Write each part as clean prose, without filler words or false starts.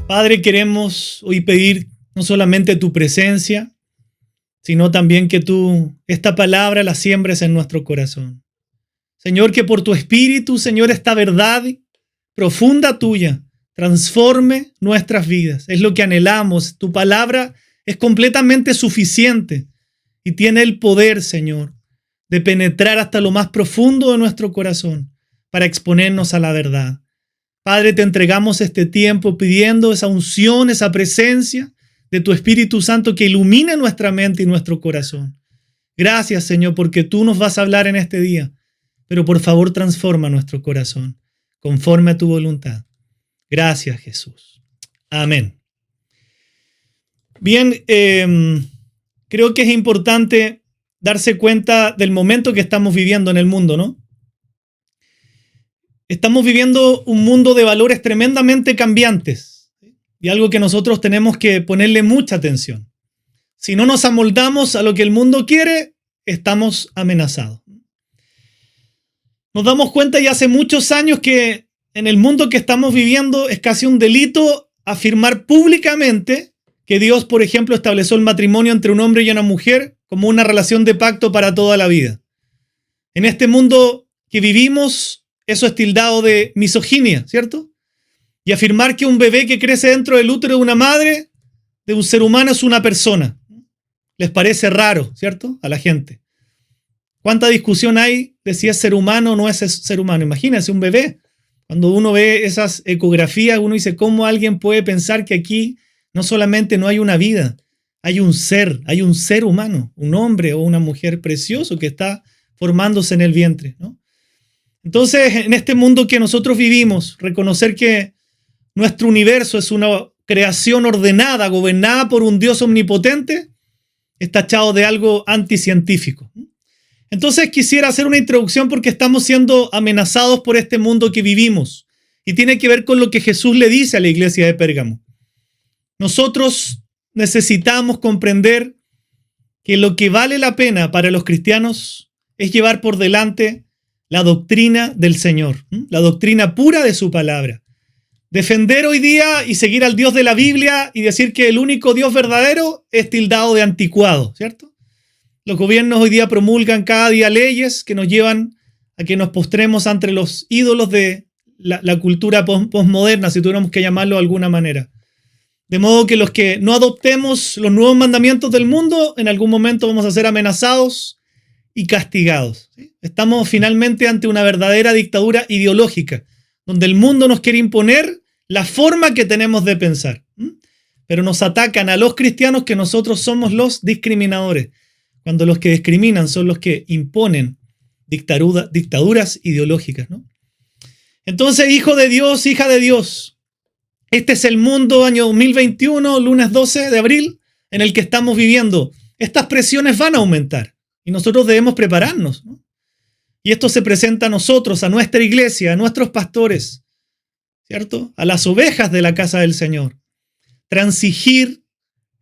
Padre, queremos hoy pedir no solamente tu presencia, sino también que tú esta palabra la siembres en nuestro corazón. Señor, que por tu Espíritu, Señor, esta verdad profunda tuya transforme nuestras vidas. Es lo que anhelamos. Tu palabra es completamente suficiente y tiene el poder, Señor, de penetrar hasta lo más profundo de nuestro corazón para exponernos a la verdad. Padre, te entregamos este tiempo pidiendo esa unción, esa presencia de tu Espíritu Santo que ilumine nuestra mente y nuestro corazón. Gracias, Señor, porque tú nos vas a hablar en este día, pero por favor transforma nuestro corazón conforme a tu voluntad. Gracias, Jesús. Amén. Bien, creo que es importante darse cuenta del momento que estamos viviendo en el mundo, ¿no? Estamos viviendo un mundo de valores tremendamente cambiantes y algo que nosotros tenemos que ponerle mucha atención. Si no nos amoldamos a lo que el mundo quiere, estamos amenazados. Nos damos cuenta ya hace muchos años que en el mundo que estamos viviendo es casi un delito afirmar públicamente que Dios, por ejemplo, estableció el matrimonio entre un hombre y una mujer como una relación de pacto para toda la vida. En este mundo que vivimos, eso es tildado de misoginia, ¿cierto? Y afirmar que un bebé que crece dentro del útero de una madre, de un ser humano, es una persona. Les parece raro, ¿cierto? A la gente. ¿Cuánta discusión hay de si es ser humano o no es ser humano? Imagínense un bebé. Cuando uno ve esas ecografías, uno dice, ¿cómo alguien puede pensar que aquí no solamente no hay una vida, hay un ser humano, un hombre o una mujer precioso que está formándose en el vientre, ¿no? Entonces, en este mundo que nosotros vivimos, reconocer que nuestro universo es una creación ordenada, gobernada por un Dios omnipotente, está tachado de algo anticientífico. Entonces, quisiera hacer una introducción porque estamos siendo amenazados por este mundo que vivimos y tiene que ver con lo que Jesús le dice a la iglesia de Pérgamo. Nosotros necesitamos comprender que lo que vale la pena para los cristianos es llevar por delante la doctrina del Señor, la doctrina pura de su palabra. Defender hoy día y seguir al Dios de la Biblia y decir que el único Dios verdadero es tildado de anticuado, ¿cierto? Los gobiernos hoy día promulgan cada día leyes que nos llevan a que nos postremos ante los ídolos de la cultura posmoderna, si tuviéramos que llamarlo de alguna manera. De modo que los que no adoptemos los nuevos mandamientos del mundo, en algún momento vamos a ser amenazados y castigados. ¿Sí? Estamos finalmente ante una verdadera dictadura ideológica, donde el mundo nos quiere imponer la forma que tenemos de pensar. Pero nos atacan a los cristianos que nosotros somos los discriminadores, cuando los que discriminan son los que imponen dictaduras ideológicas, ¿no? Entonces, hijo de Dios, hija de Dios, este es el mundo año 2021, lunes 12 de abril, en el que estamos viviendo. Estas presiones van a aumentar. Y nosotros debemos prepararnos, ¿no? Y esto se presenta a nosotros, a nuestra iglesia, a nuestros pastores, ¿cierto? A las ovejas de la casa del Señor. Transigir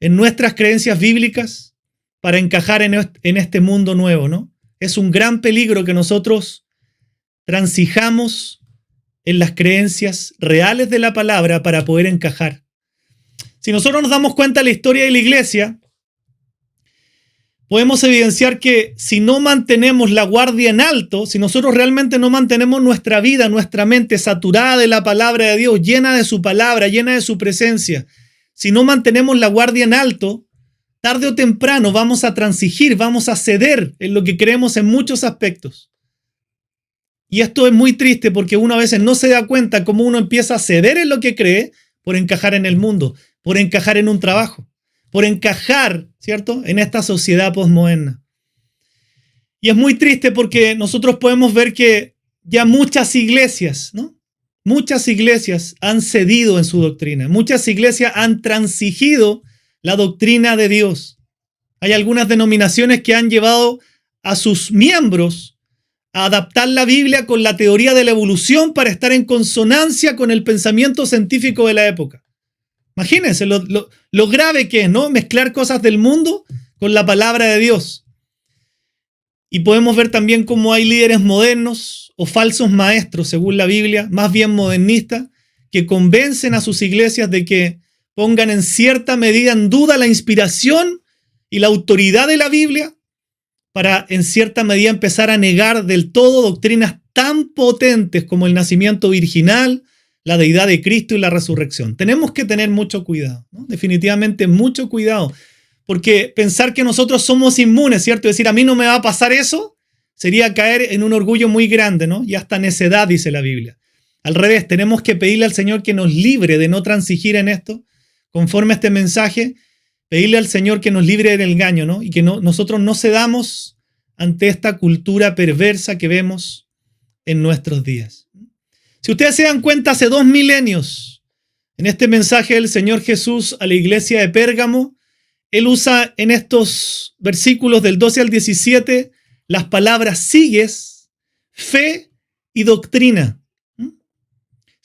en nuestras creencias bíblicas para encajar en este mundo nuevo, ¿no? Es un gran peligro que nosotros transijamos en las creencias reales de la palabra para poder encajar. Si nosotros nos damos cuenta de la historia de la iglesia, podemos evidenciar que si no mantenemos la guardia en alto, si nosotros realmente no mantenemos nuestra vida, nuestra mente saturada de la palabra de Dios, llena de su palabra, llena de su presencia, si no mantenemos la guardia en alto, tarde o temprano vamos a transigir, vamos a ceder en lo que creemos en muchos aspectos. Y esto es muy triste porque uno a veces no se da cuenta cómo uno empieza a ceder en lo que cree por encajar en el mundo, por encajar en un trabajo, por encajar, ¿cierto?, en esta sociedad posmoderna. Y es muy triste porque nosotros podemos ver que ya muchas iglesias, ¿no? Muchas iglesias han cedido en su doctrina. Muchas iglesias han transigido la doctrina de Dios. Hay algunas denominaciones que han llevado a sus miembros a adaptar la Biblia con la teoría de la evolución para estar en consonancia con el pensamiento científico de la época. Imagínense lo grave que es, ¿no? Mezclar cosas del mundo con la palabra de Dios. Y podemos ver también cómo hay líderes modernos o falsos maestros, según la Biblia, más bien modernistas, que convencen a sus iglesias de que pongan en cierta medida en duda la inspiración y la autoridad de la Biblia para en cierta medida empezar a negar del todo doctrinas tan potentes como el nacimiento virginal, la deidad de Cristo y la resurrección. Tenemos que tener mucho cuidado, ¿no? Definitivamente mucho cuidado, porque pensar que nosotros somos inmunes, ¿cierto? Decir, a mí no me va a pasar eso, sería caer en un orgullo muy grande, ¿no? Y hasta necedad, dice la Biblia. Al revés, tenemos que pedirle al Señor que nos libre de no transigir en esto, conforme a este mensaje, pedirle al Señor que nos libre del engaño, ¿no? Y que nosotros no cedamos ante esta cultura perversa que vemos en nuestros días. Si ustedes se dan cuenta, hace 2 milenios, en este mensaje del Señor Jesús a la iglesia de Pérgamo, Él usa en estos versículos del 12 al 17 las palabras sigues, fe y doctrina.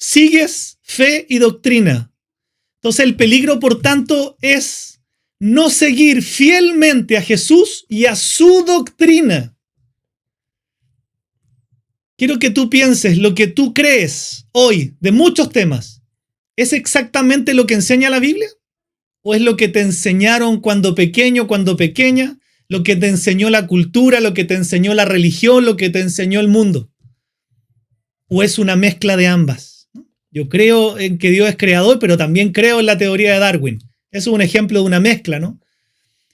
Sigues, fe y doctrina. Entonces el peligro, por tanto, es no seguir fielmente a Jesús y a su doctrina. Quiero que tú pienses, lo que tú crees hoy de muchos temas, ¿es exactamente lo que enseña la Biblia? ¿O es lo que te enseñaron cuando pequeño, cuando pequeña? ¿Lo que te enseñó la cultura, lo que te enseñó la religión, lo que te enseñó el mundo? ¿O es una mezcla de ambas? Yo creo en que Dios es creador, pero también creo en la teoría de Darwin. Eso es un ejemplo de una mezcla, ¿no?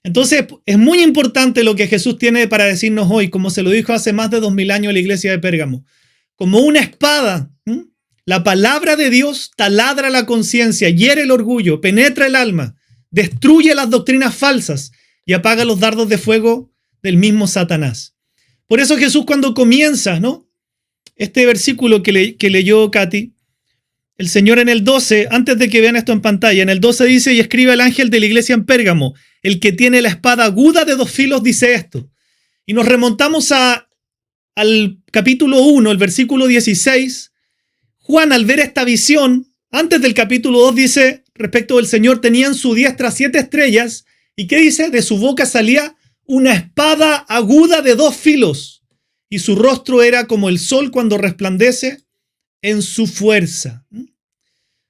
Entonces, es muy importante lo que Jesús tiene para decirnos hoy, como se lo dijo hace más de 2000 años a la iglesia de Pérgamo. Como una espada, la palabra de Dios taladra la conciencia, hiere el orgullo, penetra el alma, destruye las doctrinas falsas y apaga los dardos de fuego del mismo Satanás. Por eso Jesús, cuando comienza, ¿no?, este versículo que leyó Katy, el Señor en el 12, antes de que vean esto en pantalla, en el 12 dice, y escribe al ángel de la iglesia en Pérgamo, el que tiene la espada aguda de 2 filos dice esto. Y nos remontamos al capítulo 1, el versículo 16. Juan, al ver esta visión, antes del capítulo 2 dice, respecto del Señor, tenía en su diestra 7 estrellas, ¿y qué dice? De su boca salía una espada aguda de 2 filos, y su rostro era como el sol cuando resplandece en su fuerza.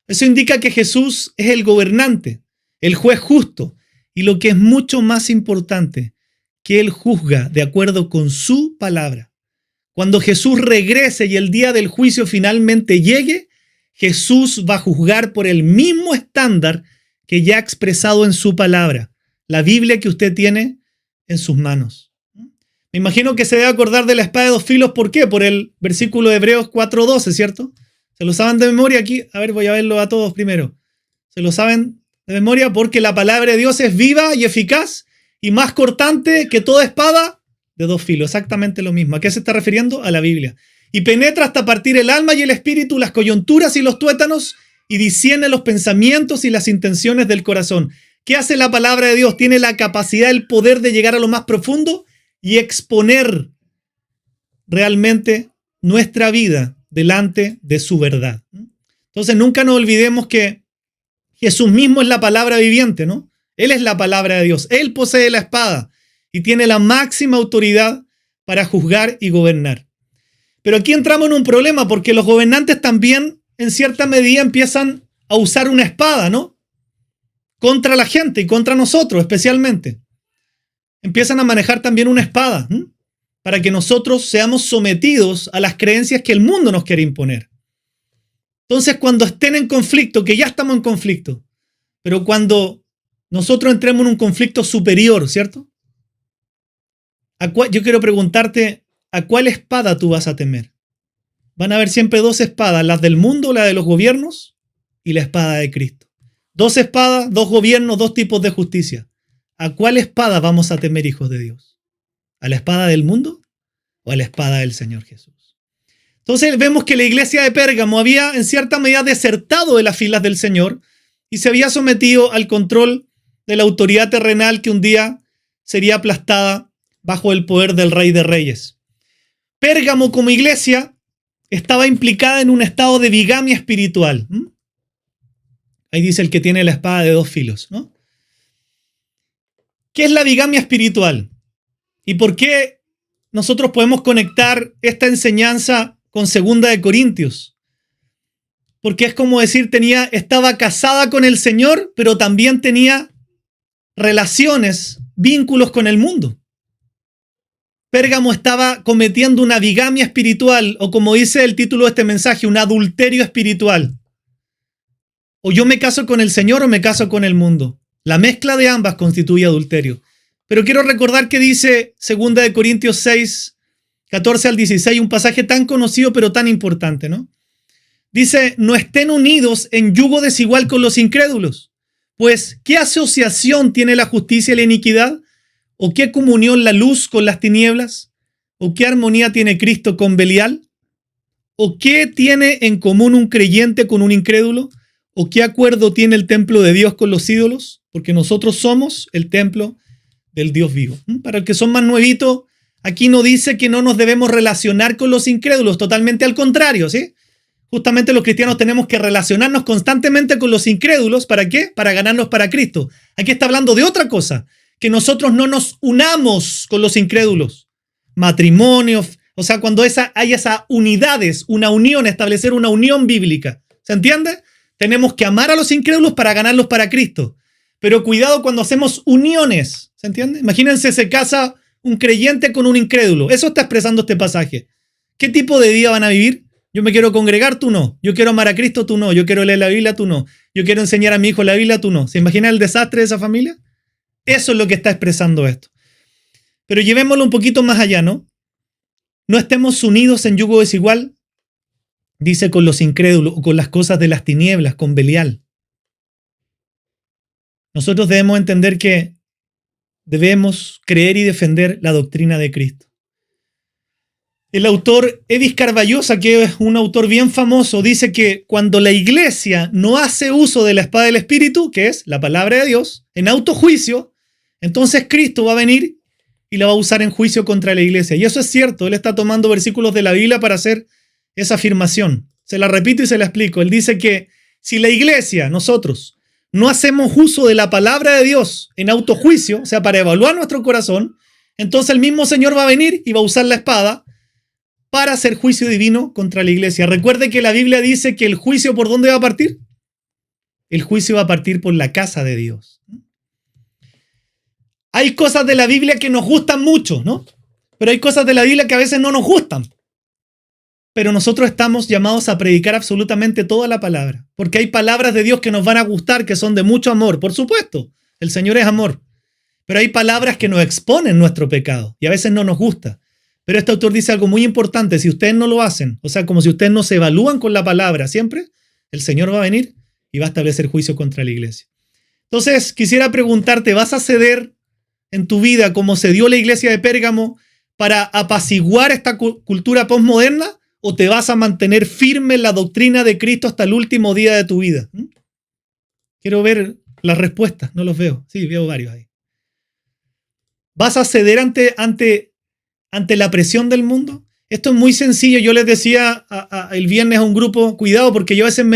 Eso indica que Jesús es el gobernante, el juez justo, y lo que es mucho más importante, que Él juzga de acuerdo con su palabra. Cuando Jesús regrese y el día del juicio finalmente llegue, Jesús va a juzgar por el mismo estándar que ya ha expresado en su palabra, la Biblia que usted tiene en sus manos. Me imagino que se debe acordar de la espada de 2 filos. ¿Por qué? Por el versículo de Hebreos 4:12, ¿cierto? ¿Se lo saben de memoria aquí? A ver, voy a verlo a todos primero. ¿Se lo saben de memoria? Porque la palabra de Dios es viva y eficaz y más cortante que toda espada de 2 filos. Exactamente lo mismo. ¿A qué se está refiriendo? A la Biblia. Y penetra hasta partir el alma y el espíritu, las coyunturas y los tuétanos, y discierne los pensamientos y las intenciones del corazón. ¿Qué hace la palabra de Dios? Tiene la capacidad, el poder de llegar a lo más profundo y exponer realmente nuestra vida delante de su verdad. Entonces nunca nos olvidemos que Jesús mismo es la palabra viviente, ¿no? Él es la palabra de Dios. Él posee la espada y tiene la máxima autoridad para juzgar y gobernar. Pero aquí entramos en un problema porque los gobernantes también en cierta medida empiezan a usar una espada, ¿no?, contra la gente y contra nosotros especialmente. Empiezan a manejar también una espada para que nosotros seamos sometidos a las creencias que el mundo nos quiere imponer. Entonces, cuando estén en conflicto, que ya estamos en conflicto, pero cuando nosotros entremos en un conflicto superior, ¿cierto? Yo quiero preguntarte, ¿a cuál espada tú vas a temer? Van a haber siempre 2 espadas, las del mundo, la de los gobiernos y la espada de Cristo. 2 espadas, 2 gobiernos, 2 tipos de justicia. ¿A cuál espada vamos a temer, hijos de Dios? ¿A la espada del mundo o a la espada del Señor Jesús? Entonces vemos que la iglesia de Pérgamo había en cierta medida desertado de las filas del Señor y se había sometido al control de la autoridad terrenal que un día sería aplastada bajo el poder del Rey de Reyes. Pérgamo como iglesia estaba implicada en un estado de bigamia espiritual. Ahí dice el que tiene la espada de 2 filos, ¿no? ¿Qué es la bigamia espiritual? ¿Y por qué nosotros podemos conectar esta enseñanza con 2 de Corintios? porque es como decir, estaba casada con el Señor, pero también tenía relaciones, vínculos con el mundo. Pérgamo estaba cometiendo una bigamia espiritual, o como dice el título de este mensaje, un adulterio espiritual. O yo me caso con el Señor o me caso con el mundo. La mezcla de ambas constituye adulterio. Pero quiero recordar que dice 2 Corintios 6, 14 al 16, un pasaje tan conocido pero tan importante, ¿no? Dice, no estén unidos en yugo desigual con los incrédulos, pues ¿qué asociación tiene la justicia y la iniquidad? ¿O qué comunión la luz con las tinieblas? ¿O qué armonía tiene Cristo con Belial? ¿O qué tiene en común un creyente con un incrédulo? ¿O qué acuerdo tiene el templo de Dios con los ídolos? Porque nosotros somos el templo del Dios vivo. Para los que son más nuevitos, aquí no dice que no nos debemos relacionar con los incrédulos, totalmente al contrario, ¿sí? Justamente los cristianos tenemos que relacionarnos constantemente con los incrédulos. ¿Para qué? Para ganarnos para Cristo. Aquí está hablando de otra cosa, que nosotros no nos unamos con los incrédulos. Matrimonio, o sea, cuando hay esas unidades, una unión, establecer una unión bíblica. ¿Se entiende? Tenemos que amar a los incrédulos para ganarlos para Cristo. Pero cuidado cuando hacemos uniones. ¿Se entiende? Imagínense, se casa un creyente con un incrédulo. Eso está expresando este pasaje. ¿Qué tipo de vida van a vivir? Yo me quiero congregar, tú no. Yo quiero amar a Cristo, tú no. Yo quiero leer la Biblia, tú no. Yo quiero enseñar a mi hijo la Biblia, tú no. ¿Se imagina el desastre de esa familia? Eso es lo que está expresando esto. Pero llevémoslo un poquito más allá, ¿no? No estemos unidos en yugo desigual, dice, con los incrédulos o con las cosas de las tinieblas, con Belial. Nosotros debemos entender que debemos creer y defender la doctrina de Cristo. El autor Evis Carballosa, que es un autor bien famoso, dice que cuando la iglesia no hace uso de la espada del Espíritu, que es la palabra de Dios, en autojuicio, entonces Cristo va a venir y la va a usar en juicio contra la iglesia. Y eso es cierto, él está tomando versículos de la Biblia para hacer esa afirmación. Se la repito y se la explico. Él dice que si la iglesia, nosotros, no hacemos uso de la palabra de Dios en autojuicio, o sea, para evaluar nuestro corazón, entonces el mismo Señor va a venir y va a usar la espada para hacer juicio divino contra la iglesia. Recuerde que la Biblia dice que el juicio, ¿por dónde va a partir? El juicio va a partir por la casa de Dios. Hay cosas de la Biblia que nos gustan mucho, ¿no? Pero hay cosas de la Biblia que a veces no nos gustan. Pero nosotros estamos llamados a predicar absolutamente toda la palabra. Porque hay palabras de Dios que nos van a gustar, que son de mucho amor. Por supuesto, el Señor es amor. Pero hay palabras que nos exponen nuestro pecado y a veces no nos gusta. Pero este autor dice algo muy importante. Si ustedes no lo hacen, o sea, como si ustedes no se evalúan con la palabra siempre, el Señor va a venir y va a establecer juicio contra la iglesia. Entonces, quisiera preguntarte, ¿vas a ceder en tu vida como cedió la iglesia de Pérgamo para apaciguar esta cultura postmoderna? ¿O te vas a mantener firme en la doctrina de Cristo hasta el último día de tu vida? Quiero ver las respuestas. No los veo. Sí, veo varios ahí. ¿Vas a ceder ante la presión del mundo? Esto es muy sencillo. Yo les decía el viernes a un grupo, cuidado, porque yo a veces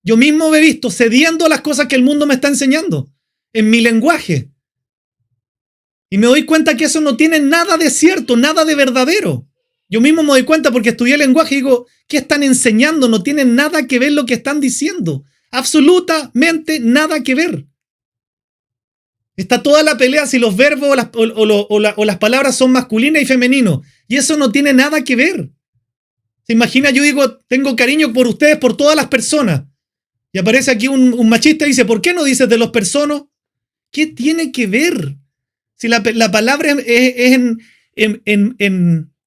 yo mismo me he visto cediendo a las cosas que el mundo me está enseñando en mi lenguaje. Y me doy cuenta que eso no tiene nada de cierto, nada de verdadero. Yo mismo me doy cuenta porque estudié lenguaje y digo, ¿qué están enseñando? No tiene nada que ver lo que están diciendo. Absolutamente nada que ver. Está toda la pelea si los verbos o las palabras son masculinas y femeninos. Y eso no tiene nada que ver. ¿Se imagina? Yo digo, tengo cariño por ustedes, por todas las personas. Y aparece aquí un machista y dice, ¿por qué no dices de los personas? ¿Qué tiene que ver? Si la palabra es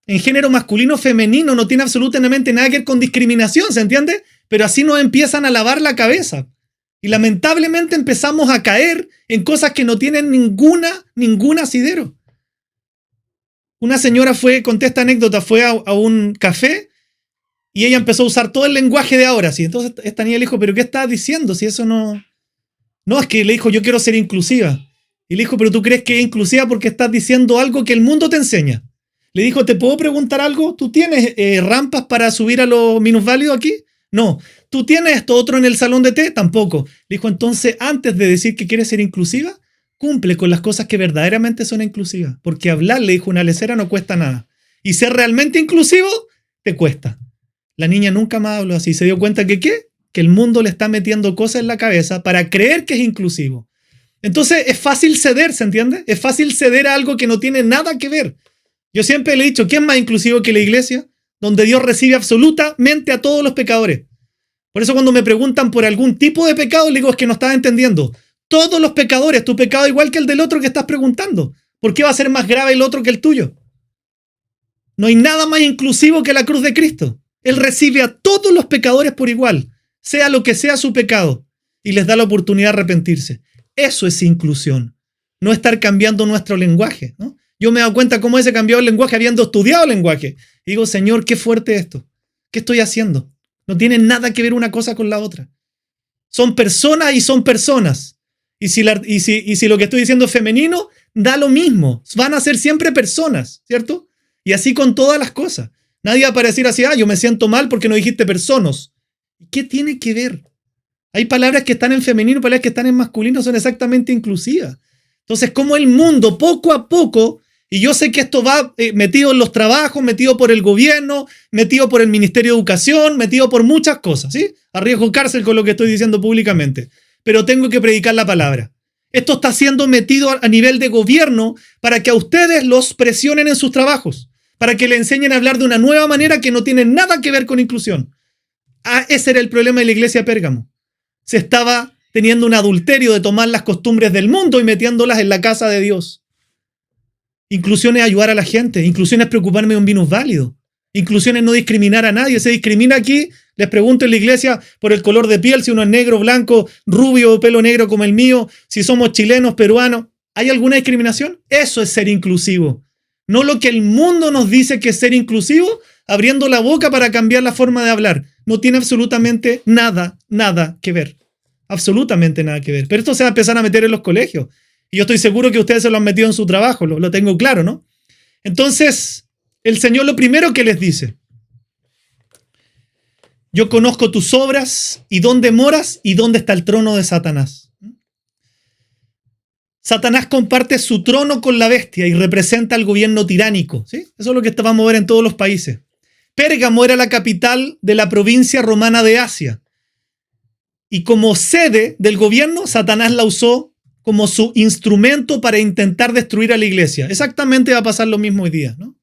en género masculino o femenino, no tiene absolutamente nada que ver con discriminación, ¿se entiende? Pero así nos empiezan a lavar la cabeza. Y lamentablemente empezamos a caer en cosas que no tienen ningún asidero. Una señora conté esta anécdota, fue a un café y ella empezó a usar todo el lenguaje de ahora. ¿Sí? Entonces esta niña le dijo, ¿pero qué estás diciendo? Si eso no... No, es que le dijo, yo quiero ser inclusiva. Y le dijo, ¿pero tú crees que es inclusiva porque estás diciendo algo que el mundo te enseña? Le dijo, ¿te puedo preguntar algo? ¿Tú tienes rampas para subir a los minusválidos aquí? No. ¿Tú tienes esto otro en el salón de té? Tampoco. Le dijo, entonces, antes de decir que quieres ser inclusiva, cumple con las cosas que verdaderamente son inclusivas. Porque hablar, le dijo una lecera, no cuesta nada. Y ser realmente inclusivo, te cuesta. La niña nunca más habló así. Se dio cuenta que ¿qué? Que el mundo le está metiendo cosas en la cabeza para creer que es inclusivo. Entonces es fácil ceder, ¿se entiende? Es fácil ceder a algo que no tiene nada que ver. Yo siempre le he dicho, ¿quién es más inclusivo que la iglesia? Donde Dios recibe absolutamente a todos los pecadores. Por eso cuando me preguntan por algún tipo de pecado, le digo, es que no estás entendiendo. Todos los pecadores, tu pecado igual que el del otro que estás preguntando. ¿Por qué va a ser más grave el otro que el tuyo? No hay nada más inclusivo que la cruz de Cristo. Él recibe a todos los pecadores por igual, sea lo que sea su pecado, y les da la oportunidad de arrepentirse. Eso es inclusión, no estar cambiando nuestro lenguaje, ¿no? Yo me he dado cuenta cómo ese cambiado el lenguaje habiendo estudiado el lenguaje. Y digo, Señor, qué fuerte esto. ¿Qué estoy haciendo? No tiene nada que ver una cosa con la otra. Son personas y son personas. Y si lo que estoy diciendo es femenino, da lo mismo. Van a ser siempre personas, ¿cierto? Y así con todas las cosas. Nadie va a decir así, yo me siento mal porque no dijiste personas. ¿Qué tiene que ver? Hay palabras que están en femenino, palabras que están en masculino, son exactamente inclusivas. Entonces, como el mundo, poco a poco, y yo sé que esto va metido en los trabajos, metido por el gobierno, metido por el Ministerio de Educación, metido por muchas cosas, ¿sí? Arriesgo cárcel con lo que estoy diciendo públicamente. Pero tengo que predicar la palabra. Esto está siendo metido a nivel de gobierno para que a ustedes los presionen en sus trabajos, para que le enseñen a hablar de una nueva manera que no tiene nada que ver con inclusión. Ese era el problema de la iglesia de Pérgamo. Se estaba teniendo un adulterio de tomar las costumbres del mundo y metiéndolas en la casa de Dios. Inclusión es ayudar a la gente. Inclusión es preocuparme de un minusválido. Inclusión es no discriminar a nadie. Se discrimina aquí, les pregunto en la iglesia, por el color de piel, si uno es negro, blanco, rubio, pelo negro como el mío, si somos chilenos, peruanos. ¿Hay alguna discriminación? Eso es ser inclusivo. No lo que el mundo nos dice que es ser inclusivo, abriendo la boca para cambiar la forma de hablar. No tiene absolutamente nada que ver. Absolutamente nada que ver. Pero esto se va a empezar a meter en los colegios. Y yo estoy seguro que ustedes se lo han metido en su trabajo, lo tengo claro, ¿no? Entonces, el Señor lo primero que les dice: yo conozco tus obras y dónde moras y dónde está el trono de Satanás. Satanás comparte su trono con la bestia y representa al gobierno tiránico, ¿sí? Eso es lo que vamos a ver en todos los países. Pérgamo era la capital de la provincia romana de Asia. Y como sede del gobierno, Satanás la usó como su instrumento para intentar destruir a la iglesia. Exactamente va a pasar lo mismo hoy día, ¿no?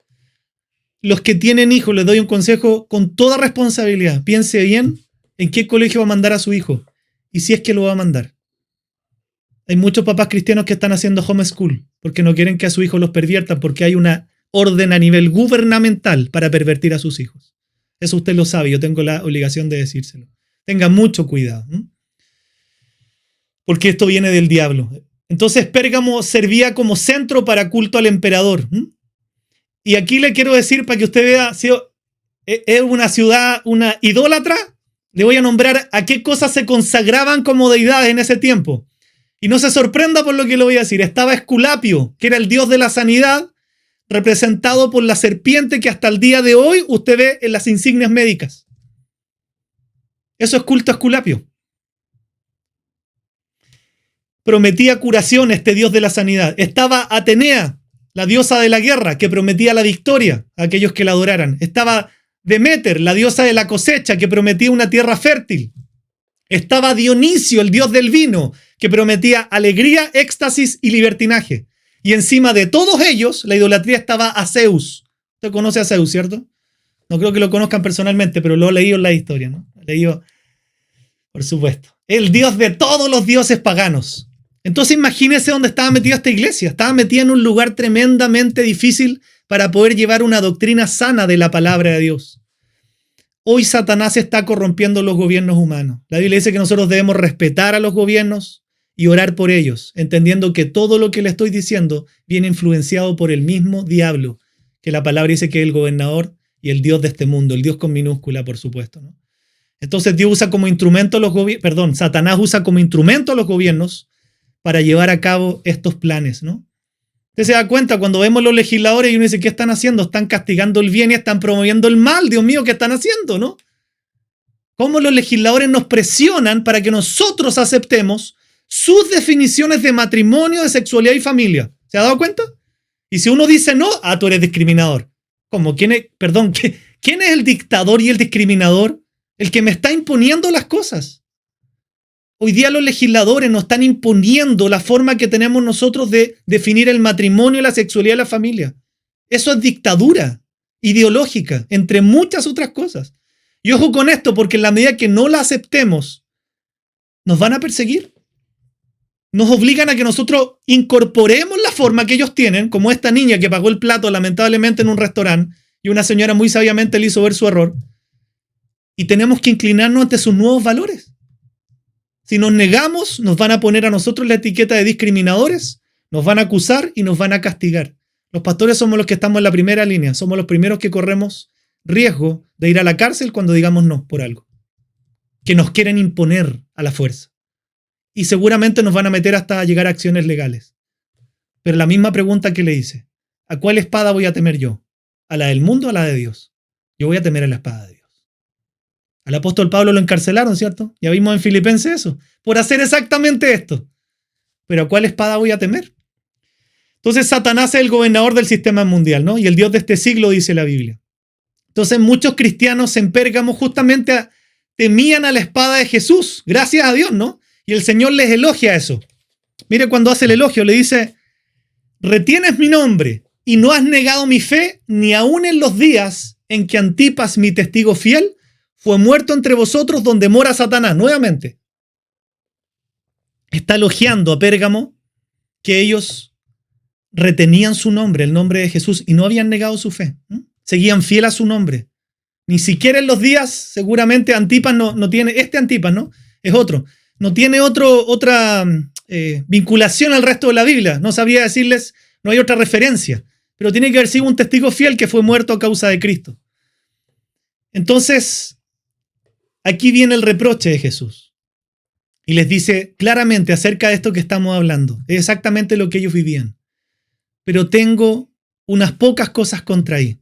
Los que tienen hijos, les doy un consejo con toda responsabilidad. Piense bien en qué colegio va a mandar a su hijo y si es que lo va a mandar. Hay muchos papás cristianos que están haciendo homeschool porque no quieren que a su hijo los perviertan, porque hay una orden a nivel gubernamental para pervertir a sus hijos. Eso usted lo sabe, yo tengo la obligación de decírselo. Tenga mucho cuidado, porque esto viene del diablo. Entonces Pérgamo servía como centro para culto al emperador. Y aquí le quiero decir, para que usted vea, si es una ciudad, una idólatra, le voy a nombrar a qué cosas se consagraban como deidades en ese tiempo. Y no se sorprenda por lo que le voy a decir. Estaba Esculapio, que era el dios de la sanidad, representado por la serpiente que hasta el día de hoy usted ve en las insignias médicas. Eso es culto a Esculapio. Prometía curación este dios de la sanidad. Estaba Atenea, la diosa de la guerra, que prometía la victoria a aquellos que la adoraran. Estaba Deméter, la diosa de la cosecha, que prometía una tierra fértil. Estaba Dionisio, el dios del vino, que prometía alegría, éxtasis y libertinaje. Y encima de todos ellos, la idolatría estaba a Zeus. Usted conoce a Zeus, ¿cierto? No creo que lo conozcan personalmente, pero lo he leído en la historia, ¿no? Lo he leído, por supuesto. El dios de todos los dioses paganos. Entonces imagínese dónde estaba metida esta iglesia. Estaba metida en un lugar tremendamente difícil para poder llevar una doctrina sana de la palabra de Dios. Hoy Satanás está corrompiendo los gobiernos humanos. La Biblia dice que nosotros debemos respetar a los gobiernos y orar por ellos, entendiendo que todo lo que le estoy diciendo viene influenciado por el mismo diablo, que la palabra dice que es el gobernador y el Dios de este mundo, el Dios con minúscula, por supuesto, ¿no? Entonces Dios usa como instrumento a los gobiernos, Satanás usa como instrumento a los gobiernos para llevar a cabo estos planes, ¿no? Usted se da cuenta cuando vemos los legisladores y uno dice, ¿qué están haciendo? Están castigando el bien y están promoviendo el mal. Dios mío, ¿qué están haciendo, no? ¿Cómo los legisladores nos presionan para que nosotros aceptemos sus definiciones de matrimonio, de sexualidad y familia? ¿Se ha dado cuenta? Y si uno dice no, tú eres discriminador. ¿Cómo? ¿Quién es el dictador y el discriminador? El que me está imponiendo las cosas. Hoy día los legisladores nos están imponiendo la forma que tenemos nosotros de definir el matrimonio y la sexualidad de la familia. Eso es dictadura ideológica, entre muchas otras cosas. Y ojo con esto, porque en la medida que no la aceptemos, nos van a perseguir. Nos obligan a que nosotros incorporemos la forma que ellos tienen, como esta niña que pagó el plato lamentablemente en un restaurante y una señora muy sabiamente le hizo ver su error. Y tenemos que inclinarnos ante sus nuevos valores. Si nos negamos, nos van a poner a nosotros la etiqueta de discriminadores, nos van a acusar y nos van a castigar. Los pastores somos los que estamos en la primera línea, somos los primeros que corremos riesgo de ir a la cárcel cuando digamos no por algo que nos quieren imponer a la fuerza. Y seguramente nos van a meter hasta llegar a acciones legales. Pero la misma pregunta que le hice, ¿a cuál espada voy a temer yo? ¿A la del mundo o a la de Dios? Yo voy a temer a la espada de Dios. Al apóstol Pablo lo encarcelaron, ¿cierto? Ya vimos en Filipenses eso, por hacer exactamente esto. Pero ¿a cuál espada voy a temer? Entonces Satanás es el gobernador del sistema mundial, ¿no? Y el Dios de este siglo, dice la Biblia. Entonces muchos cristianos en Pérgamo justamente temían a la espada de Jesús, gracias a Dios, ¿no? Y el Señor les elogia eso. Mire cuando hace el elogio, le dice, retienes mi nombre y no has negado mi fe, ni aun en los días en que Antipas, mi testigo fiel, fue muerto entre vosotros donde mora Satanás. Nuevamente, está elogiando a Pérgamo que ellos retenían su nombre, el nombre de Jesús, y no habían negado su fe. Seguían fiel a su nombre. Ni siquiera en los días, seguramente Antipas no tiene, este Antipas, ¿no? Es otro. No tiene otra vinculación al resto de la Biblia. No sabría decirles, no hay otra referencia. Pero tiene que haber sido un testigo fiel que fue muerto a causa de Cristo. Entonces, aquí viene el reproche de Jesús. Y les dice claramente acerca de esto que estamos hablando. Es exactamente lo que ellos vivían. Pero tengo unas pocas cosas contra ahí.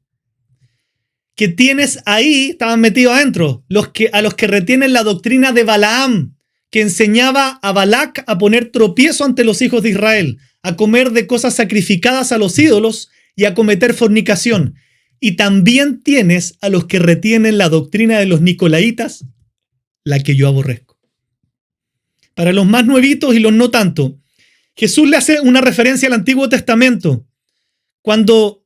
Que tienes ahí, estaban metidos adentro, a los que retienen la doctrina de Balaam, que enseñaba a Balac a poner tropiezo ante los hijos de Israel, a comer de cosas sacrificadas a los ídolos y a cometer fornicación. Y también tienes a los que retienen la doctrina de los nicolaitas, la que yo aborrezco. Para los más nuevitos y los no tanto, Jesús le hace una referencia al Antiguo Testamento, cuando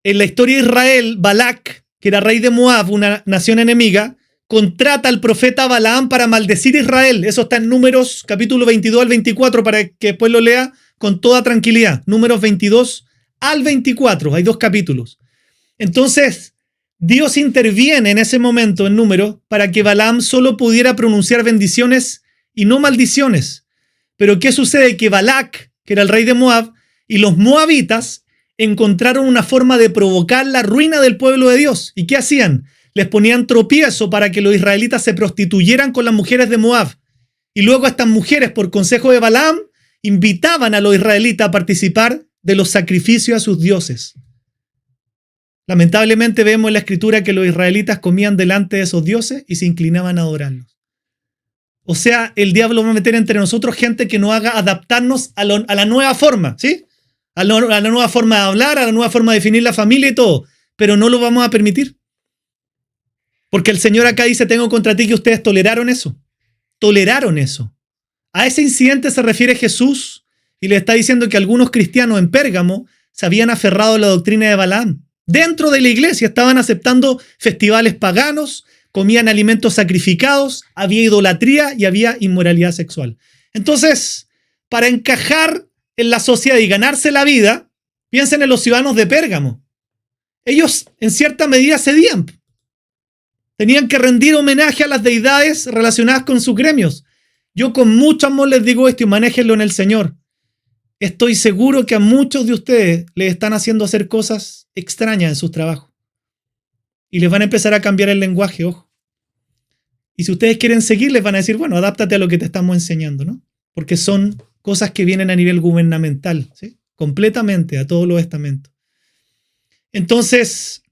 en la historia de Israel, Balac, que era rey de Moab, una nación enemiga, contrata al profeta Balaam para maldecir a Israel. Eso está en Números capítulo 22 al 24 para que después lo lea con toda tranquilidad. Números 22 al 24, hay 2 capítulos. Entonces, Dios interviene en ese momento en Números para que Balaam solo pudiera pronunciar bendiciones y no maldiciones. Pero ¿qué sucede? Que Balac, que era el rey de Moab, y los moabitas encontraron una forma de provocar la ruina del pueblo de Dios. ¿Y qué hacían? Les ponían tropiezo para que los israelitas se prostituyeran con las mujeres de Moab. Y luego estas mujeres, por consejo de Balaam, invitaban a los israelitas a participar de los sacrificios a sus dioses. Lamentablemente vemos en la escritura que los israelitas comían delante de esos dioses y se inclinaban a adorarlos. O sea, el diablo va a meter entre nosotros gente que nos haga adaptarnos a la nueva forma, ¿sí? A la nueva forma de hablar, a la nueva forma de definir la familia y todo. Pero no lo vamos a permitir. Porque el Señor acá dice, tengo contra ti que ustedes toleraron eso. Toleraron eso. A ese incidente se refiere Jesús y le está diciendo que algunos cristianos en Pérgamo se habían aferrado a la doctrina de Balaam. Dentro de la iglesia estaban aceptando festivales paganos, comían alimentos sacrificados, había idolatría y había inmoralidad sexual. Entonces, para encajar en la sociedad y ganarse la vida, piensen en los ciudadanos de Pérgamo. Ellos en cierta medida cedían. Tenían que rendir homenaje a las deidades relacionadas con sus gremios. Yo con mucho amor les digo esto y manéjenlo en el Señor. Estoy seguro que a muchos de ustedes les están haciendo hacer cosas extrañas en sus trabajos. Y les van a empezar a cambiar el lenguaje, ojo. Y si ustedes quieren seguir, les van a decir, bueno, adáptate a lo que te estamos enseñando, ¿no? Porque son cosas que vienen a nivel gubernamental, ¿sí? Completamente, a todos los estamentos. Entonces,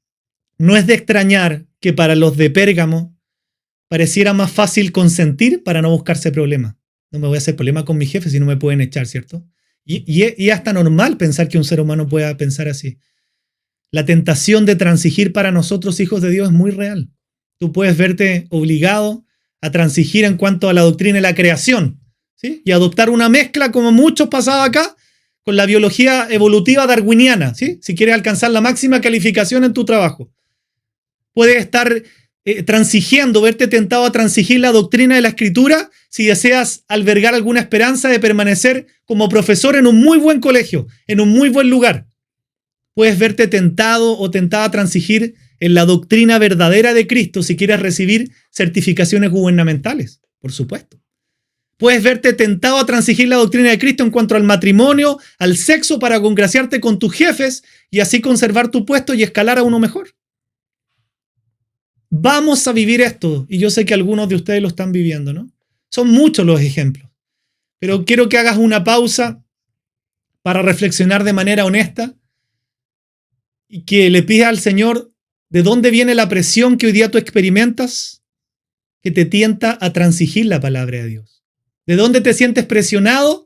no es de extrañar que para los de Pérgamo pareciera más fácil consentir para no buscarse problemas. No me voy a hacer problema con mi jefe si no me pueden echar, ¿cierto? Y es hasta normal pensar que un ser humano pueda pensar así. La tentación de transigir para nosotros, hijos de Dios, es muy real. Tú puedes verte obligado a transigir en cuanto a la doctrina de la creación, ¿sí? Y adoptar una mezcla, como muchos pasaba acá, con la biología evolutiva darwiniana, ¿sí? Si quieres alcanzar la máxima calificación en tu trabajo. Puedes estar transigiendo, verte tentado a transigir la doctrina de la Escritura si deseas albergar alguna esperanza de permanecer como profesor en un muy buen colegio, en un muy buen lugar. Puedes verte tentado o tentada a transigir en la doctrina verdadera de Cristo si quieres recibir certificaciones gubernamentales, por supuesto. Puedes verte tentado a transigir la doctrina de Cristo en cuanto al matrimonio, al sexo, para congraciarte con tus jefes y así conservar tu puesto y escalar a uno mejor. Vamos a vivir esto, y yo sé que algunos de ustedes lo están viviendo, ¿no? Son muchos los ejemplos, pero quiero que hagas una pausa para reflexionar de manera honesta y que le pidas al Señor de dónde viene la presión que hoy día tú experimentas que te tienta a transigir la palabra de Dios. ¿De dónde te sientes presionado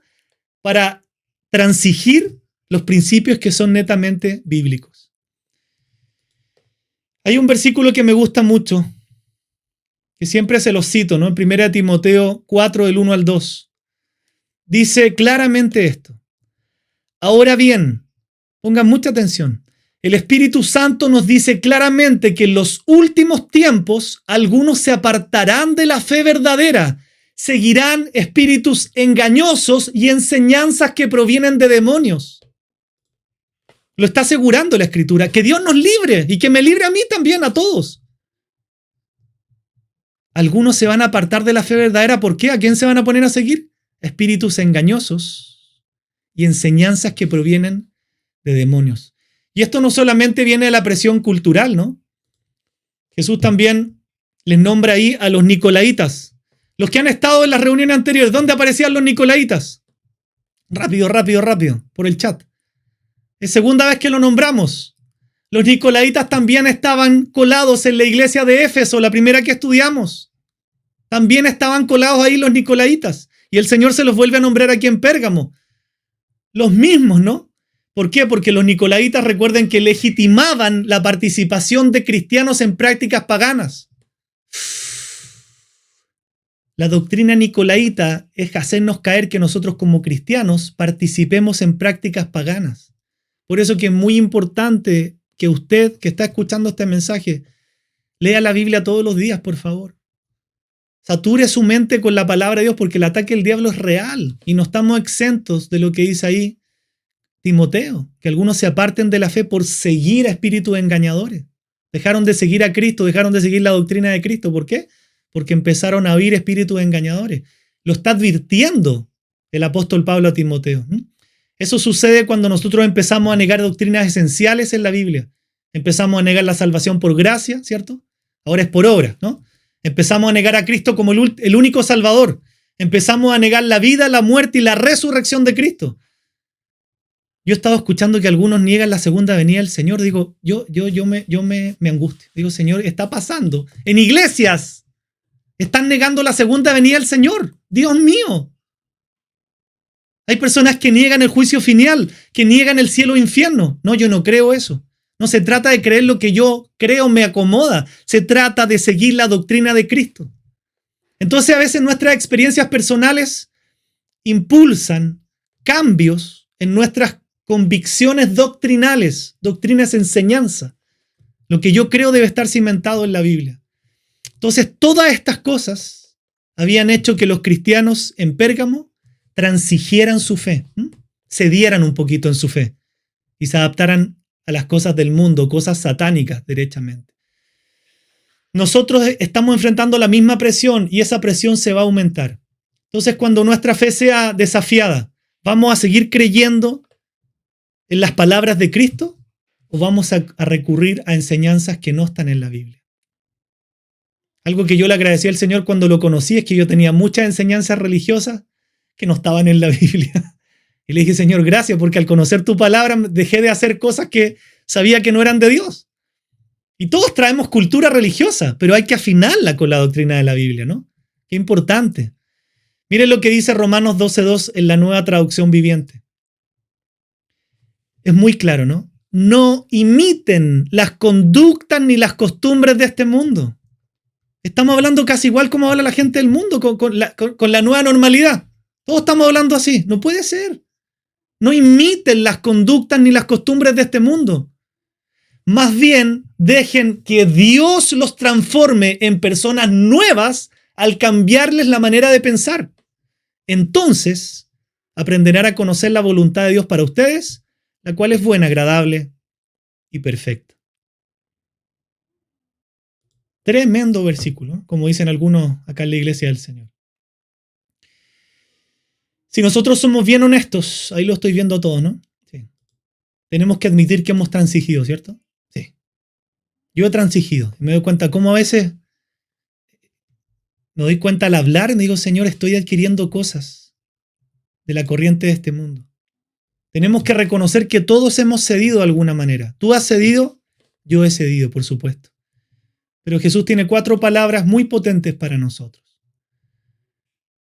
para transigir los principios que son netamente bíblicos? Hay un versículo que me gusta mucho, que siempre se los cito, ¿no? En 1 Timoteo 4, del 1 al 2. Dice claramente esto. Ahora bien, pongan mucha atención. El Espíritu Santo nos dice claramente que en los últimos tiempos algunos se apartarán de la fe verdadera, seguirán espíritus engañosos y enseñanzas que provienen de demonios. Lo está asegurando la Escritura, que Dios nos libre y que me libre a mí también, a todos. Algunos se van a apartar de la fe verdadera, ¿por qué? ¿A quién se van a poner a seguir? Espíritus engañosos y enseñanzas que provienen de demonios. Y esto no solamente viene de la presión cultural, ¿no? Jesús también les nombra ahí a los nicolaitas. Los que han estado en las reuniones anteriores, ¿dónde aparecían los nicolaitas? Rápido, por el chat. Es segunda vez que lo nombramos. Los nicolaitas también estaban colados en la iglesia de Éfeso, la primera que estudiamos. También estaban colados ahí los nicolaitas. Y el Señor se los vuelve a nombrar aquí en Pérgamo. Los mismos, ¿no? ¿Por qué? Porque los nicolaitas, recuerden que legitimaban la participación de cristianos en prácticas paganas. La doctrina nicolaita es hacernos caer que nosotros como cristianos participemos en prácticas paganas. Por eso que es muy importante que usted que está escuchando este mensaje lea la Biblia todos los días, por favor. Sature su mente con la palabra de Dios porque el ataque del diablo es real y no estamos exentos de lo que dice ahí Timoteo, que algunos se aparten de la fe por seguir a espíritus engañadores. Dejaron de seguir a Cristo, dejaron de seguir la doctrina de Cristo. ¿Por qué? Porque empezaron a oír espíritus engañadores. Lo está advirtiendo el apóstol Pablo a Timoteo. Eso sucede cuando nosotros empezamos a negar doctrinas esenciales en la Biblia. Empezamos a negar la salvación por gracia, ¿cierto? Ahora es por obra, ¿no? Empezamos a negar a Cristo como el único Salvador. Empezamos a negar la vida, la muerte y la resurrección de Cristo. Yo he estado escuchando que algunos niegan la segunda venida del Señor. Digo, yo me angustio. Digo, Señor, está pasando. En iglesias están negando la segunda venida del Señor. Dios mío. Hay personas que niegan el juicio final, que niegan el cielo e infierno. No, yo no creo eso. No se trata de creer lo que yo creo me acomoda. Se trata de seguir la doctrina de Cristo. Entonces, a veces nuestras experiencias personales impulsan cambios en nuestras convicciones doctrinales, doctrinas, enseñanza. Lo que yo creo debe estar cimentado en la Biblia. Entonces, todas estas cosas habían hecho que los cristianos en Pérgamo transigieran su fe, cedieran un poquito en su fe y se adaptaran a las cosas del mundo, cosas satánicas, derechamente. Nosotros estamos enfrentando la misma presión y esa presión se va a aumentar. Entonces, cuando nuestra fe sea desafiada, ¿vamos a seguir creyendo en las palabras de Cristo o vamos a recurrir a enseñanzas que no están en la Biblia? Algo que yo le agradecí al Señor cuando lo conocí es que yo tenía muchas enseñanzas religiosas que no estaban en la Biblia. Y le dije, Señor, gracias, porque al conocer tu palabra dejé de hacer cosas que sabía que no eran de Dios. Y todos traemos cultura religiosa, pero hay que afinarla con la doctrina de la Biblia, ¿no? Qué importante. Miren lo que dice Romanos 12:2 en la Nueva Traducción Viviente. Es muy claro, ¿no? no imiten las conductas ni las costumbres de este mundo. Estamos hablando casi igual como habla la gente del mundo con la nueva normalidad. Todos estamos hablando así. No puede ser. No imiten las conductas ni las costumbres de este mundo. Más bien, dejen que Dios los transforme en personas nuevas al cambiarles la manera de pensar. Entonces, aprenderán a conocer la voluntad de Dios para ustedes, la cual es buena, agradable y perfecta. Tremendo versículo, como dicen algunos acá en la iglesia del Señor. Si nosotros somos bien honestos, ahí lo estoy viendo todo, ¿no? Sí. Tenemos que admitir que hemos transigido, ¿cierto? Sí. Yo he transigido. Me doy cuenta cómo a veces me doy cuenta al hablar y me digo, Señor, estoy adquiriendo cosas de la corriente de este mundo. Tenemos que reconocer que todos hemos cedido de alguna manera. Tú has cedido, yo he cedido, por supuesto. Pero Jesús tiene 4 palabras muy potentes para nosotros.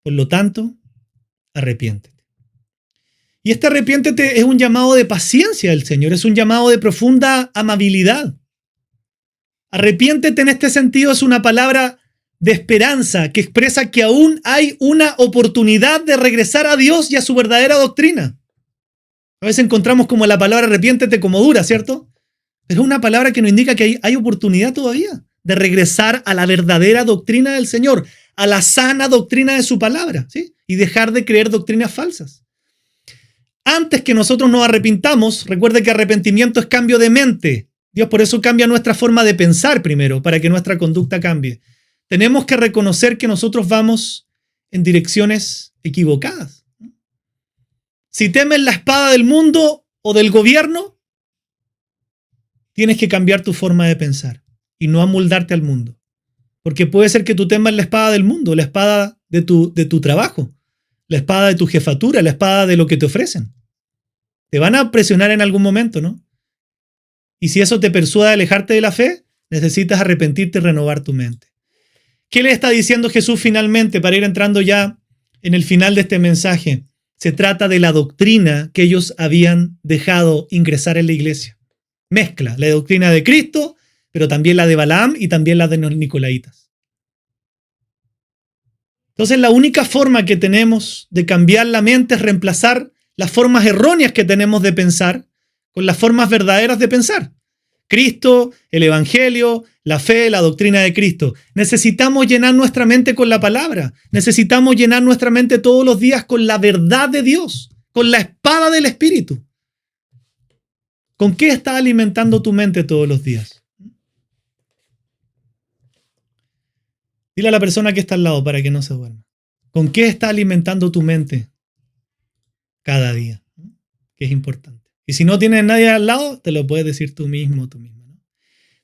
Por lo tanto, arrepiéntete. Y este arrepiéntete es un llamado de paciencia del Señor, es un llamado de profunda amabilidad. Arrepiéntete en este sentido es una palabra de esperanza que expresa que aún hay una oportunidad de regresar a Dios y a su verdadera doctrina. A veces encontramos como la palabra arrepiéntete como dura, ¿cierto? Pero es una palabra que nos indica que hay oportunidad todavía de regresar a la verdadera doctrina del Señor, a la sana doctrina de su palabra, ¿sí? Y dejar de creer doctrinas falsas. Antes que nosotros nos arrepintamos, recuerde que arrepentimiento es cambio de mente. Dios por eso cambia nuestra forma de pensar primero, para que nuestra conducta cambie. Tenemos que reconocer que nosotros vamos en direcciones equivocadas. Si temes la espada del mundo o del gobierno, tienes que cambiar tu forma de pensar y no amoldarte al mundo. Porque puede ser que tú temas la espada del mundo, la espada de tu trabajo, la espada de tu jefatura, la espada de lo que te ofrecen. Te van a presionar en algún momento, ¿no? Y si eso te persuade a alejarte de la fe, necesitas arrepentirte y renovar tu mente. ¿Qué le está diciendo Jesús finalmente para ir entrando ya en el final de este mensaje? Se trata de la doctrina que ellos habían dejado ingresar en la iglesia. Mezcla la doctrina de Cristo, pero también la de Balaam y también la de los nicolaitas. Entonces la única forma que tenemos de cambiar la mente es reemplazar las formas erróneas que tenemos de pensar con las formas verdaderas de pensar. Cristo, el Evangelio, la fe, la doctrina de Cristo. Necesitamos llenar nuestra mente con la palabra. Necesitamos llenar nuestra mente todos los días con la verdad de Dios, con la espada del Espíritu. ¿Con qué estás alimentando tu mente todos los días? Dile a la persona que está al lado para que no se duerma. ¿Con qué está alimentando tu mente cada día? Que es importante. Y si no tienes nadie al lado, te lo puedes decir tú mismo o tú misma, ¿no?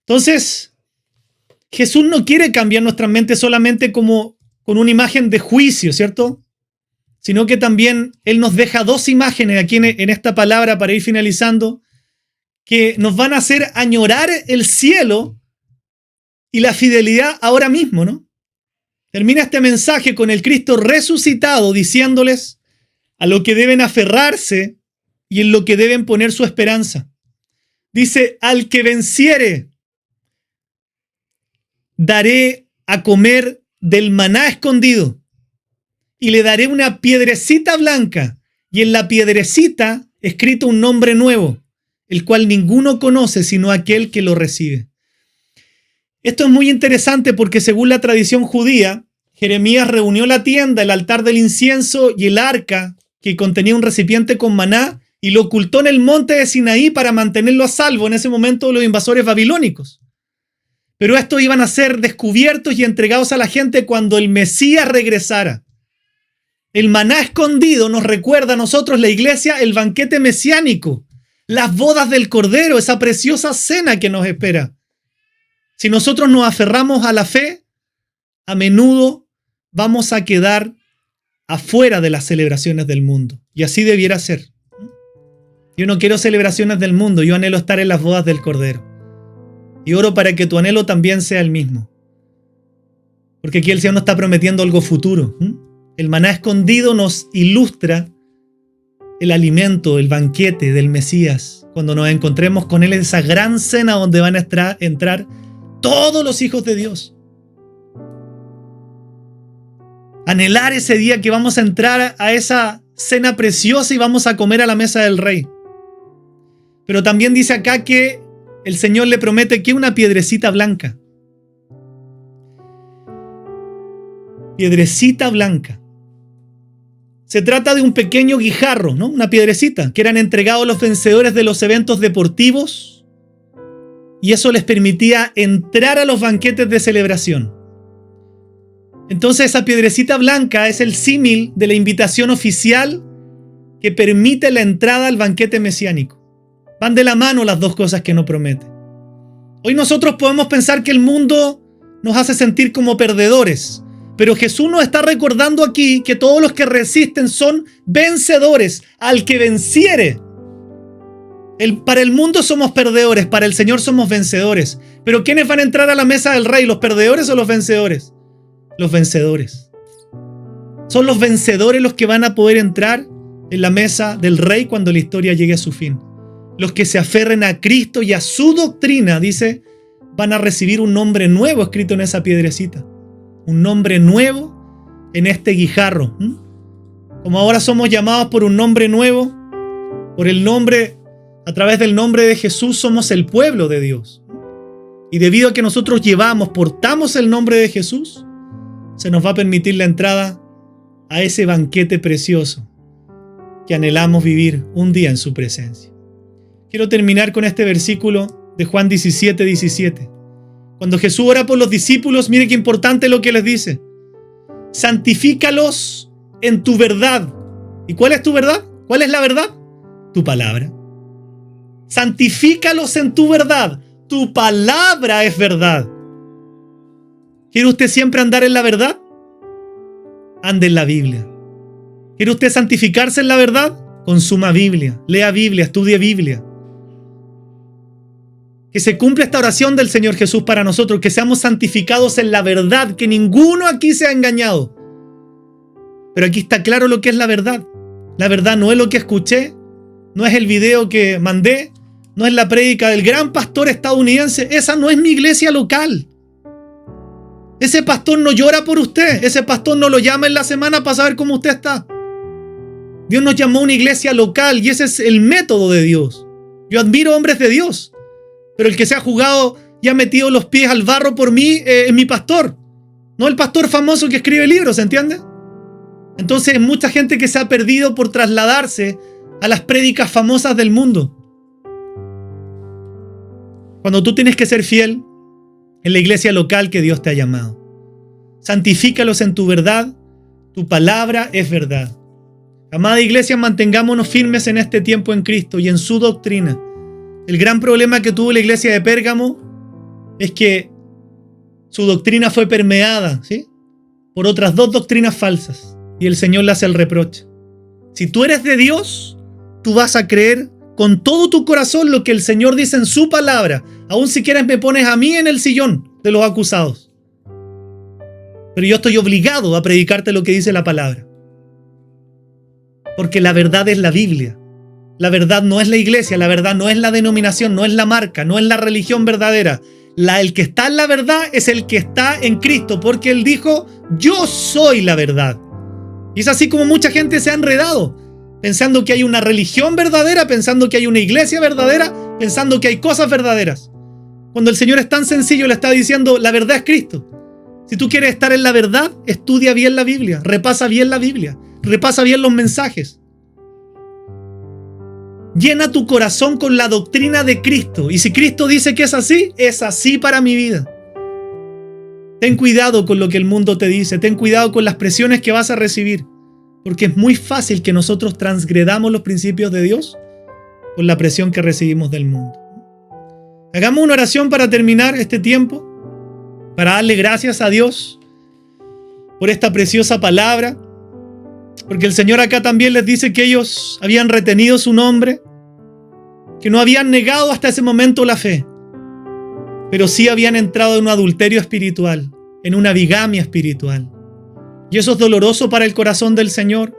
Entonces, Jesús no quiere cambiar nuestra mente solamente como con una imagen de juicio, ¿cierto? Sino que también Él nos deja 2 imágenes aquí en esta palabra para ir finalizando, que nos van a hacer añorar el cielo y la fidelidad ahora mismo, ¿no? Termina este mensaje con el Cristo resucitado diciéndoles a lo que deben aferrarse y en lo que deben poner su esperanza. Dice, al que venciere, daré a comer del maná escondido y le daré una piedrecita blanca y en la piedrecita escrito un nombre nuevo, el cual ninguno conoce sino aquel que lo recibe. Esto es muy interesante porque según la tradición judía, Jeremías reunió la tienda, el altar del incienso y el arca que contenía un recipiente con maná y lo ocultó en el monte de Sinaí para mantenerlo a salvo en ese momento de los invasores babilónicos. Pero estos iban a ser descubiertos y entregados a la gente cuando el Mesías regresara. El maná escondido nos recuerda a nosotros, la iglesia, el banquete mesiánico, las bodas del Cordero, esa preciosa cena que nos espera. Si nosotros nos aferramos a la fe, a menudo vamos a quedar afuera de las celebraciones del mundo. Y así debiera ser. Yo no quiero celebraciones del mundo, yo anhelo estar en las bodas del Cordero. Y oro para que tu anhelo también sea el mismo. Porque aquí el Señor nos está prometiendo algo futuro. El maná escondido nos ilustra el alimento, el banquete del Mesías, cuando nos encontremos con Él en esa gran cena donde van a entrar todos los hijos de Dios. Anhelar ese día que vamos a entrar a esa cena preciosa y vamos a comer a la mesa del Rey. Pero también dice acá que el Señor le promete que una piedrecita blanca. Piedrecita blanca. Se trata de un pequeño guijarro, ¿no? Una piedrecita que eran entregados a los vencedores de los eventos deportivos y eso les permitía entrar a los banquetes de celebración. Entonces esa piedrecita blanca es el símil de la invitación oficial que permite la entrada al banquete mesiánico. Van de la mano las dos cosas que nos promete. Hoy nosotros podemos pensar que el mundo nos hace sentir como perdedores, pero Jesús nos está recordando aquí que todos los que resisten son vencedores. Al que venciere. Para el mundo somos perdedores, para el Señor somos vencedores. Pero ¿quiénes van a entrar a la mesa del Rey? ¿Los perdedores o los vencedores? Los vencedores. Son los vencedores los que van a poder entrar en la mesa del Rey cuando la historia llegue a su fin. Los que se aferren a Cristo y a su doctrina, dice, van a recibir un nombre nuevo escrito en esa piedrecita. Un nombre nuevo en este guijarro. Como ahora somos llamados por un nombre nuevo, por el nombre, a través del nombre de Jesús somos el pueblo de Dios. Y debido a que nosotros portamos el nombre de Jesús, se nos va a permitir la entrada a ese banquete precioso que anhelamos vivir un día en su presencia. Quiero terminar con este versículo de Juan 17:17. Cuando Jesús ora por los discípulos, mire qué importante lo que les dice. Santifícalos en tu verdad. ¿Y cuál es tu verdad? ¿Cuál es la verdad? Tu palabra. Santifícalos en tu verdad. Tu palabra es verdad. ¿Quiere usted siempre andar en la verdad? Ande en la Biblia. ¿Quiere usted santificarse en la verdad? Consuma Biblia, lea Biblia, estudie Biblia. Que se cumpla esta oración del Señor Jesús para nosotros, que seamos santificados en la verdad, que ninguno aquí sea engañado. Pero aquí está claro lo que es la verdad. La verdad no es lo que escuché, no es el video que mandé, no es la prédica del gran pastor estadounidense. Esa no es mi iglesia local. Ese pastor no llora por usted, ese pastor no lo llama en la semana para saber cómo usted está. Dios nos llamó a una iglesia local y ese es el método de Dios. Yo admiro hombres de Dios, pero el que se ha jugado y ha metido los pies al barro por mí es mi pastor, no el pastor famoso que escribe libros, ¿entiende? Entonces hay mucha gente que se ha perdido por trasladarse a las prédicas famosas del mundo. Cuando tú tienes que ser fiel en la iglesia local que Dios te ha llamado. Santifícalos en tu verdad, tu palabra es verdad. Amada iglesia, mantengámonos firmes en este tiempo en Cristo y en su doctrina. El gran problema que tuvo la iglesia de Pérgamo es que su doctrina fue permeada, ¿sí?, por otras dos doctrinas falsas. Y el Señor le hace el reproche. Si tú eres de Dios, tú vas a creer con todo tu corazón lo que el Señor dice en su palabra. Aun si quieres me pones a mí en el sillón de los acusados. Pero yo estoy obligado a predicarte lo que dice la palabra. Porque la verdad es la Biblia. La verdad no es la iglesia, la verdad no es la denominación, no es la marca, no es la religión verdadera. El que está en la verdad es el que está en Cristo, porque Él dijo, yo soy la verdad. Y es así como mucha gente se ha enredado, pensando que hay una religión verdadera, pensando que hay una iglesia verdadera, pensando que hay cosas verdaderas. Cuando el Señor es tan sencillo, le está diciendo, la verdad es Cristo. Si tú quieres estar en la verdad, estudia bien la Biblia, repasa bien la Biblia, repasa bien los mensajes. Llena tu corazón con la doctrina de Cristo. Y si Cristo dice que es así para mi vida. Ten cuidado con lo que el mundo te dice. Ten cuidado con las presiones que vas a recibir. Porque es muy fácil que nosotros transgredamos los principios de Dios con la presión que recibimos del mundo. Hagamos una oración para terminar este tiempo. Para darle gracias a Dios por esta preciosa palabra. Porque el Señor acá también les dice que ellos habían retenido su nombre, que no habían negado hasta ese momento la fe, pero sí habían entrado en un adulterio espiritual, en una bigamia espiritual. Y eso es doloroso para el corazón del Señor,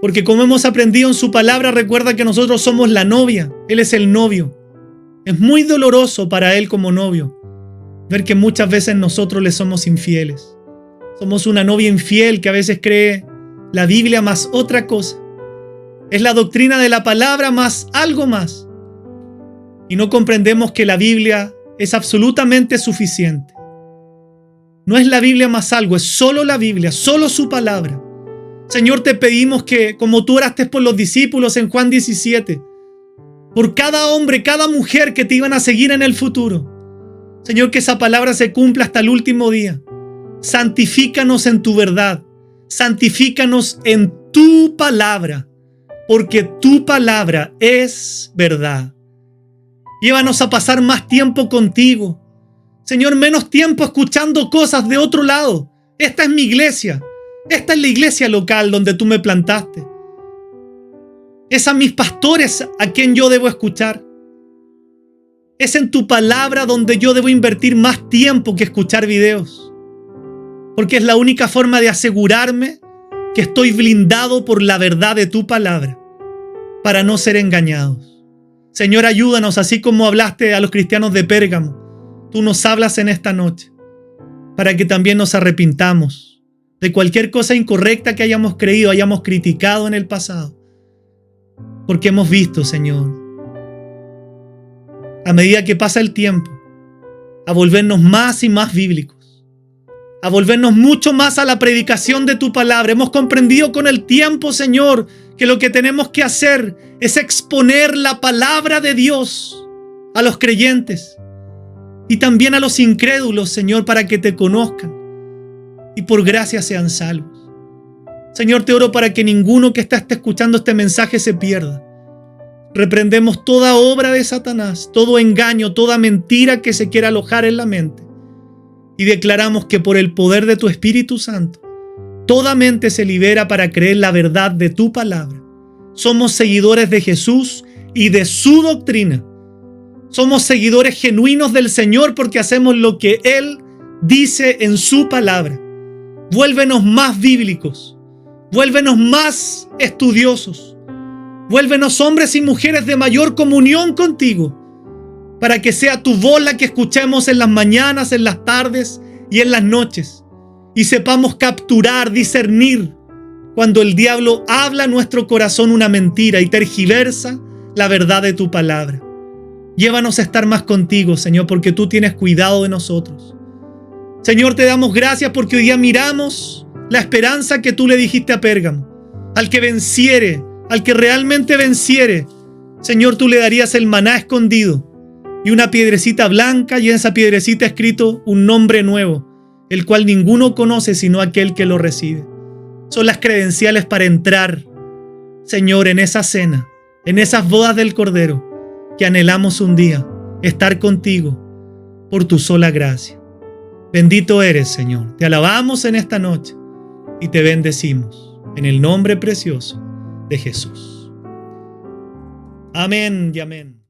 Porque como hemos aprendido en su palabra, recuerda que nosotros somos la novia. Él es el novio. Es muy doloroso para Él como novio ver que muchas veces nosotros le somos infieles. Somos una novia infiel que a veces cree la Biblia más otra cosa. Es la doctrina de la palabra más algo más. Y no comprendemos que la Biblia es absolutamente suficiente. No es la Biblia más algo, es solo la Biblia, solo su palabra. Señor, te pedimos que, como tú oraste por los discípulos en Juan 17, por cada hombre, cada mujer que te iban a seguir en el futuro, Señor, que esa palabra se cumpla hasta el último día. Santifícanos en tu verdad, santifícanos en tu palabra, porque tu palabra es verdad. Llévanos a pasar más tiempo contigo. Señor, menos tiempo escuchando cosas de otro lado. Esta es mi iglesia. Esta es la iglesia local donde tú me plantaste. Es a mis pastores a quien yo debo escuchar. Es en tu palabra donde yo debo invertir más tiempo que escuchar videos. Porque es la única forma de asegurarme que estoy blindado por la verdad de tu palabra para no ser engañados. Señor, ayúdanos, así como hablaste a los cristianos de Pérgamo. Tú nos hablas en esta noche para que también nos arrepintamos de cualquier cosa incorrecta que hayamos creído, hayamos criticado en el pasado. Porque hemos visto, Señor, a medida que pasa el tiempo, a volvernos más y más bíblicos, a volvernos mucho más a la predicación de tu palabra. Hemos comprendido con el tiempo, Señor, que lo que tenemos que hacer es exponer la palabra de Dios a los creyentes y también a los incrédulos, Señor, para que te conozcan y por gracia sean salvos. Señor, te oro para que ninguno que esté escuchando este mensaje se pierda. Reprendemos toda obra de Satanás, todo engaño, toda mentira que se quiera alojar en la mente. Y declaramos que por el poder de tu Espíritu Santo, toda mente se libera para creer la verdad de tu palabra. Somos seguidores de Jesús y de su doctrina. Somos seguidores genuinos del Señor porque hacemos lo que Él dice en su palabra. Vuélvenos más bíblicos. Vuélvenos más estudiosos. Vuélvenos hombres y mujeres de mayor comunión contigo, para que sea tu voz la que escuchemos en las mañanas, en las tardes y en las noches, y sepamos capturar, discernir, cuando el diablo habla a nuestro corazón una mentira y tergiversa la verdad de tu palabra. Llévanos a estar más contigo, Señor, porque tú tienes cuidado de nosotros. Señor, te damos gracias porque hoy día miramos la esperanza que tú le dijiste a Pérgamo. Al que venciere, al que realmente venciere, Señor, tú le darías el maná escondido y una piedrecita blanca, y en esa piedrecita escrito un nombre nuevo, el cual ninguno conoce sino aquel que lo recibe. Son las credenciales para entrar, Señor, en esa cena, en esas bodas del Cordero, que anhelamos un día estar contigo por tu sola gracia. Bendito eres, Señor. Te alabamos en esta noche y te bendecimos en el nombre precioso de Jesús. Amén y amén.